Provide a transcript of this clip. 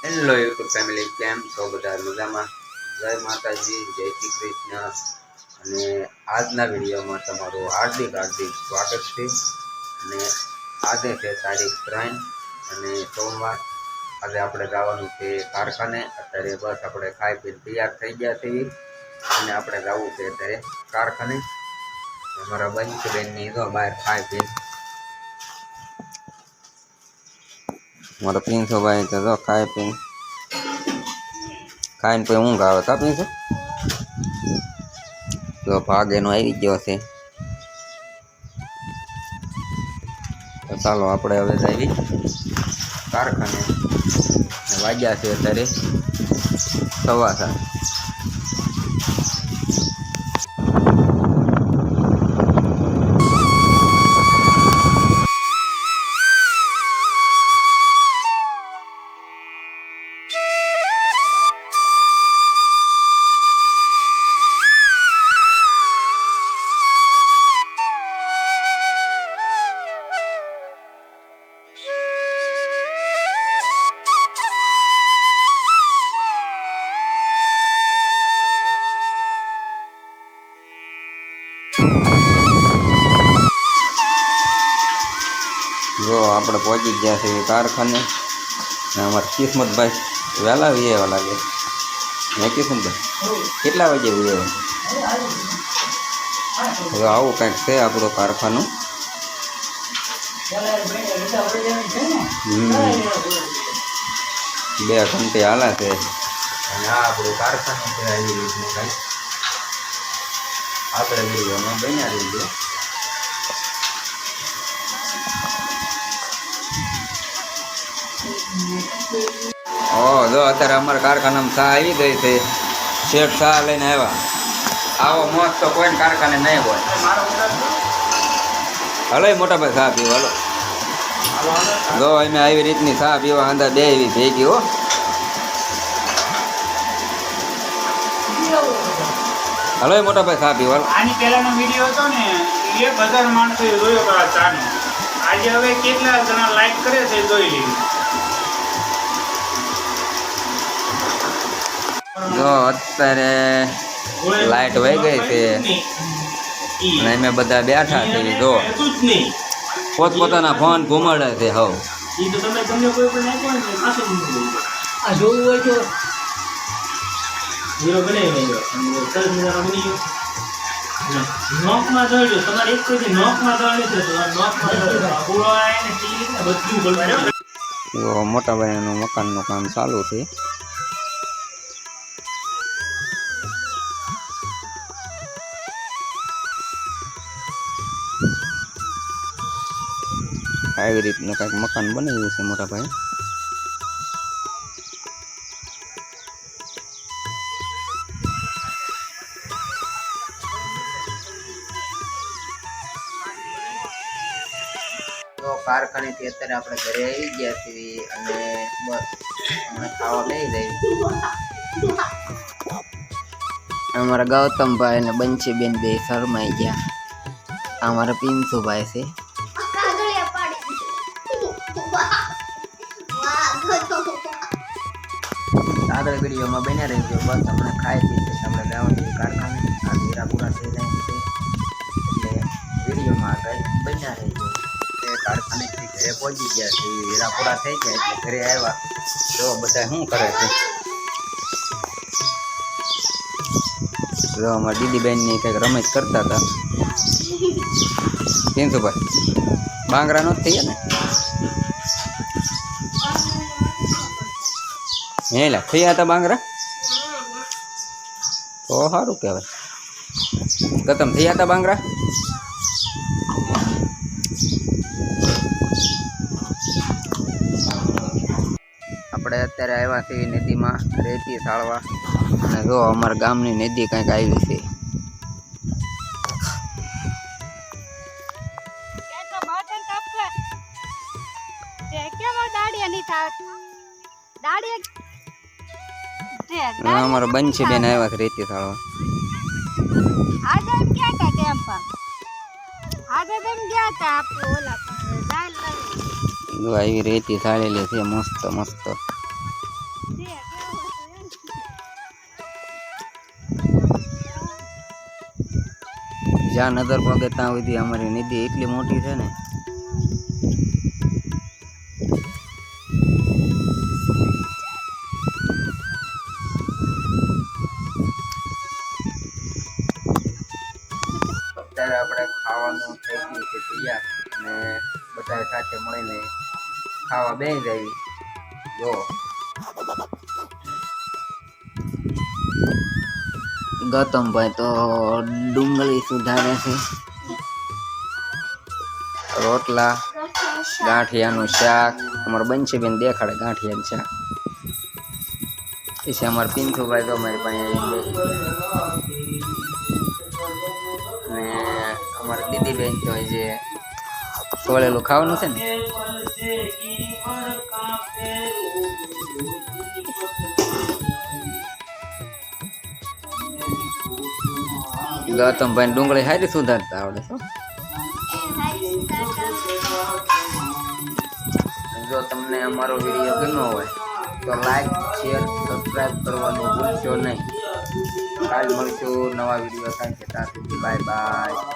Hello YouTube family, કેમ છો બધા? મજામાં? જય માતાજી, જય શ્રી કૃષ્ણ. અને આજના વિડીયોમાં તમારું હાર્દિક સ્વાગત છે. અને આજે છે તારીખ 3 અને સોમવાર. આજે આપણે જવાનું છે કારખાને. અત્યારે બસ આપણે ખાઈ પીને તૈયાર થઈ ગયા છીએ અને આપણે જવું છે અત્યારે કારખાને. અમારા બંચબેનની તો બહાર ખાઈ પીને મારો પીંછો ભાઈ તો ખાઈ પીને ખાઈને પછી ઊંઘ આવે. કા પીંછો તો ભાગ એનો આવી ગયો છે. તો ચાલો આપણે હવે જઈએ કારખાને. વાગ્યા છે અત્યારે 7:15. જો આપણે પહોંચી ગયા છીએ કારખાને. અમારા કિસ્મતભાઈ વહેલા એવા લાગે. હે કિસ્મતભાઈ, કેટલા વાગે એવા? જો આવું કંઈક છે આપણું કારખાનું. 2 ઘંટે હાલે છે. અને આ આપણું કારખાનું છે. આવી રીતનું કંઈક આપણે વિડીયોમાં બન્યા રહીએ. જો અત્યારે અમારા કારખાનામાં ચા આવી ગઈ છે. શેઠ ચા લઈને આવ્યા. આવો મોત તો કોઈ કારખાને નહીં હોય. હલો મોટા ભાઈ, ચા પીવો. હલો જો અમે આવી રીતની ચા પીવા અંદર બે એવી ભેગી. હો હલો મોટા ભાઈ, ચા પીવો. આની પહેલાનો વિડીયો હતો ને, એ બધા માણસોએ જોયો આ ચાનો. આજે હવે કેટલા જણા લાઈક કરે છે જોઈ લીધું. જો અત્યારે લાઈટ વહી ગઈ છે અને અમે બધા બેઠા છીએ. જો પોતપોતાના ફોન ઘુમાડે છે. હવ મોટા ભાઈનું મકાનનું કામ ચાલુ છે. આવી રીતનું કંઈક મકાન બનાવ્યું છે મોટા ભાઈ. તો કારખાનેથી અત્યારે આપણે ઘરે આવી ગયા છીએ અને બસ અમે ખાવા લઈ જઈએ. અમારા ગૌતમભાઈ અને બંચીબેન બે શરમાઈ ગયા. અમારા પિન્સુભાઈ છે. આગળ વિડીયોમાં બન્યા રહીજો. બસ હમણાં ખાઈ પીને આપણે જવાનું કારખાને. આ હીરાપુરા થઈ જાય છે એટલે વિડીયોમાં આગળ બન્યા રહીજો. એ કારખાનેથી ઘરે પહોંચી ગયા છે. હીરાપુરા થઈ ગયા એટલે ઘરે આવ્યા. જો બધા શું કરે છે. જો અમારા દીદીબેનની કંઈક રમત કરતા હતા. પિન્સુભાઈ બાંગરા નો થઈ ગયા ને? હેલા થયા હતા બાંગરા? તો સારું કહેવાય. ખતમ થયા હતા બાંગરા? આપણે અત્યારે આવ્યા છીએ નદીમાં રેતી સાળવા. અને જો અમારા ગામની નદી કંઈક આવી છે. અમારો બંચીબેન આવ્યા છે રેતી સાળવા. આવી રેતી સાળેલી છે મસ્ત મસ્ત. જ્યાં નજર પગે ત્યાં સુધી અમારી નિધિ એટલી મોટી છે ને. અત્યારે આપણે ખાવાનું થઈ ગયું છે તૈયાર અને બધા સાથે મળીને ખાવા બેસી જાય. જો ગૌતમભાઈ તો ડુંગળી સુધારે છે, રોટલા, ગાંઠિયાનું શાક. અમારે બનશે બેન દેખાડે ગાંઠિયાનું શાક. પછી અમારે પિન્થુભાઈ તો અમારી પાસે અને અમારે દીદીબેન તો જે સોળેલું ખાવાનું છે ને. ગૌતમભાઈ ડુંગળી સારી સુધારતા આવડે છે. જો તમને અમારો વિડીયો ગમ્યો હોય તો લાઈક, શેર, સબસ્ક્રાઈબ કરવાનું ભૂલશો નહીં. કાલ મળશું નવા વિડીયો સાથે. ત્યાં સુધી બાય બાય.